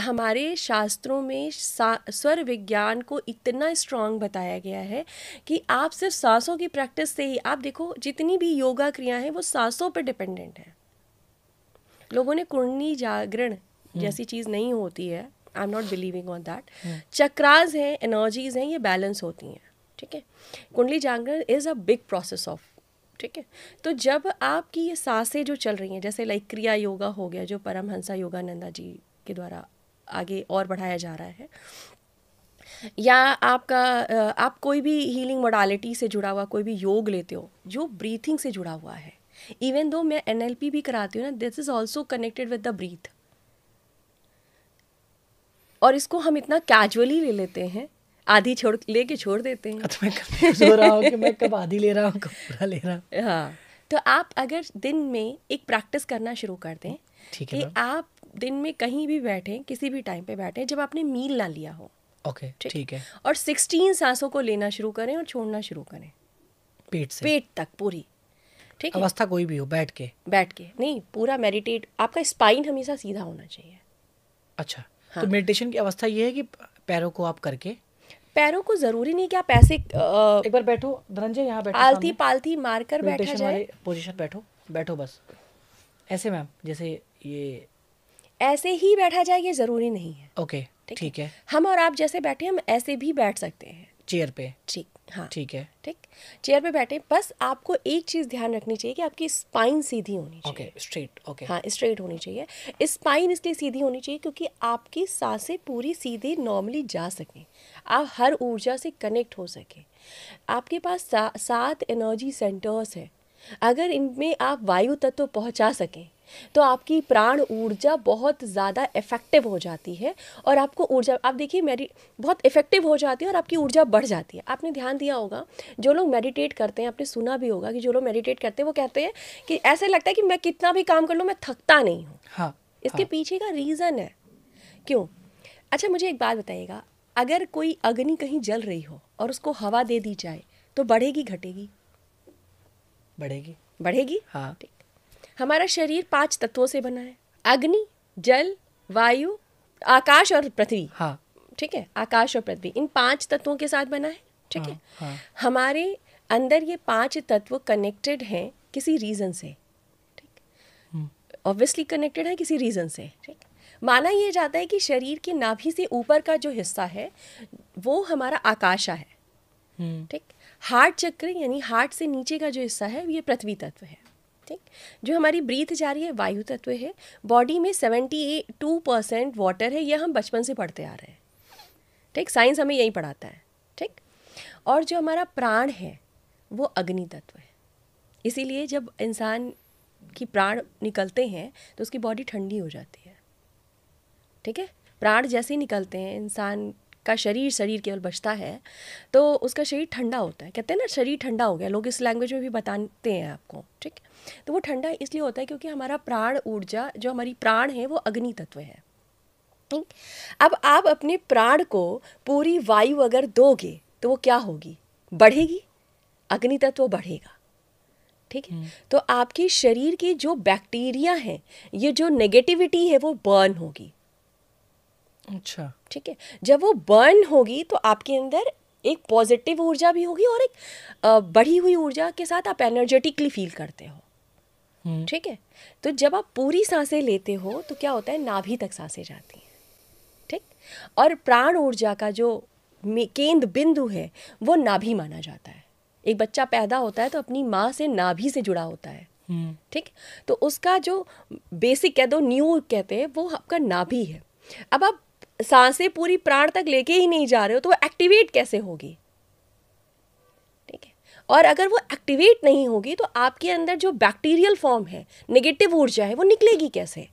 हमारे शास्त्रों में स्वर विज्ञान को इतना स्ट्रांग बताया गया है कि आप सिर्फ सांसों की प्रैक्टिस से ही, आप देखो जितनी भी योगा क्रियाएं हैं वो सांसों पे डिपेंडेंट है। लोगों ने कुंडली जागरण जैसी चीज़ नहीं होती है, I am not believing on that. Chakras हैं, एनर्जीज हैं, ये बैलेंस होती हैं, ठीक है। कुंडली जागरण is a big process of, ठीक है। तो जब आपकी ये सांसें जो चल रही हैं, जैसे लाइक क्रिया योगा हो गया जो परमहंसा योगानंदा जी के द्वारा आगे और बढ़ाया जा रहा है, या आपका आप कोई भी हीलिंग मोडालिटी से जुड़ा हुआ कोई भी योग लेते हो जो ब्रीथिंग से जुड़ा हुआ है, इवन दो मैं NLP भी कराती हूँ ना, this is also connected with the breath. और इसको हम इतना कैजुअली ले लेते हैं, आधी छोड़ लेके छोड़ देते हैं। तो मैं कंफ्यूज हो रहा हूँ कि मैं कब आधी ले रहा हूँ कब पूरा ले रहा हूँ। हाँ, तो आप अगर दिन में एक प्रैक्टिस करना शुरू कर दें ठीक है कि मैम। आप दिन में कहीं भी बैठें, किसी भी टाइम पे बैठें जब आपने मील ना लिया हो, ओके ठीक है। और 16 सांसों को लेना शुरू करें और छोड़ना शुरू करें पेट से पेट तक पूरी, ठीक है। अवस्था कोई भी हो, बैठ के नहीं, पूरा मेडिटेट, आपका स्पाइन हमेशा सीधा होना चाहिए। अच्छा। हाँ। तो मेडिटेशन की अवस्था ये है कि पैरों को आप करके, पैरों को जरूरी नहीं कि आप ऐसे एक बार बैठो धनंजय, यहाँ बैठो, आलती सामने पालती मारकर बैठा मेडिटेशन जाए, वाले पोजीशन बैठो, बैठो बस ऐसे मैम, जैसे ये ऐसे ही बैठा जाए, ये जरूरी नहीं है। ओके ठीक है। हम और आप जैसे बैठे, हम ऐसे भी बैठ सकते हैं चेयर पे, ठीक। हाँ ठीक है। ठीक, चेयर पे बैठे, बस आपको एक चीज़ ध्यान रखनी चाहिए कि आपकी स्पाइन सीधी होनी चाहिए। ओके स्ट्रेट, ओके हाँ, स्ट्रेट होनी चाहिए। स्पाइन इसलिए सीधी होनी चाहिए क्योंकि आपकी सांसें पूरी सीधे नॉर्मली जा सकें, आप हर ऊर्जा से कनेक्ट हो सकें। आपके पास 7 एनर्जी सेंटर्स हैं, अगर इनमें आप वायु तत्व पहुंचा सकें तो आपकी प्राण ऊर्जा बहुत ज़्यादा इफेक्टिव हो जाती है, और आपको ऊर्जा, आप देखिए मेरी बहुत इफेक्टिव हो जाती है और आपकी ऊर्जा बढ़ जाती है। आपने ध्यान दिया होगा, जो लोग मेडिटेट करते हैं, आपने सुना भी होगा कि जो लोग मेडिटेट करते हैं वो कहते हैं कि ऐसे लगता है कि मैं कितना भी काम कर लूँ मैं थकता नहीं हूँ। हाँ, इसके पीछे का रीज़न है क्यों। अच्छा, मुझे एक बात बताइएगा, अगर कोई अग्नि कहीं जल रही हो और उसको हवा दे दी जाए तो बढ़ेगी घटेगी? बढ़ेगी। बढ़ेगी। हाँ ठीक। हमारा शरीर 5 तत्वों से बना है, अग्नि, जल, वायु, आकाश और पृथ्वी। हाँ ठीक है, आकाश और पृथ्वी, इन 5 तत्वों के साथ बना है, ठीक है। हाँ। हमारे अंदर ये 5 तत्व कनेक्टेड हैं किसी रीज़न से, ठीक, ऑब्वियसली कनेक्टेड है किसी रीज़न से, ठीक। माना यह जाता है कि शरीर के नाभि से ऊपर का जो हिस्सा है वो हमारा आकाशा है, ठीक। हार्ट चक्र यानी हार्ट से नीचे का जो हिस्सा है ये पृथ्वी तत्व है, ठीक। जो हमारी ब्रीथ जा रही है वायु तत्व है। बॉडी में 72% वाटर है, यह हम बचपन से पढ़ते आ रहे हैं, ठीक, साइंस हमें यही पढ़ाता है, ठीक। और जो हमारा प्राण है वो अग्नि तत्व है। इसीलिए जब इंसान की प्राण निकलते हैं तो उसकी बॉडी ठंडी हो जाती है, ठीक है। प्राण जैसे ही निकलते हैं, इंसान का शरीर केवल बचता है तो उसका शरीर ठंडा होता है। कहते हैं ना शरीर ठंडा हो गया, लोग इस लैंग्वेज में भी बताते हैं आपको, ठीक। तो वो ठंडा इसलिए होता है क्योंकि हमारा प्राण ऊर्जा, जो हमारी प्राण है वो अग्नि तत्व है, ठीक। अब आप अपने प्राण को पूरी वायु अगर दोगे तो वो क्या होगी? बढ़ेगी, अग्नि तत्व बढ़ेगा, ठीक है। तो आपके शरीर की जो बैक्टीरिया है, ये जो नेगेटिविटी है वो बर्न होगी, अच्छा, ठीक है। जब वो बर्न होगी तो आपके अंदर एक पॉजिटिव ऊर्जा भी होगी और एक बढ़ी हुई ऊर्जा के साथ आप एनर्जेटिकली फील करते हो, ठीक है। तो जब आप पूरी सांसें लेते हो तो क्या होता है, नाभि तक सांसें जाती हैं, ठीक। और प्राण ऊर्जा का जो केंद्र बिंदु है वो नाभि माना जाता है। एक बच्चा पैदा होता है तो अपनी माँ से नाभि से जुड़ा होता है, ठीक। तो उसका जो बेसिक कह दो, न्यू कहते हैं, वो आपका नाभि है। अब आप सांसें पूरी प्राण तक लेके ही नहीं जा रहे हो तो वो एक्टिवेट कैसे होगी, ठीक है। और अगर वो एक्टिवेट नहीं होगी तो आपके अंदर जो बैक्टीरियल फॉर्म है, नेगेटिव ऊर्जा है, वो निकलेगी कैसे?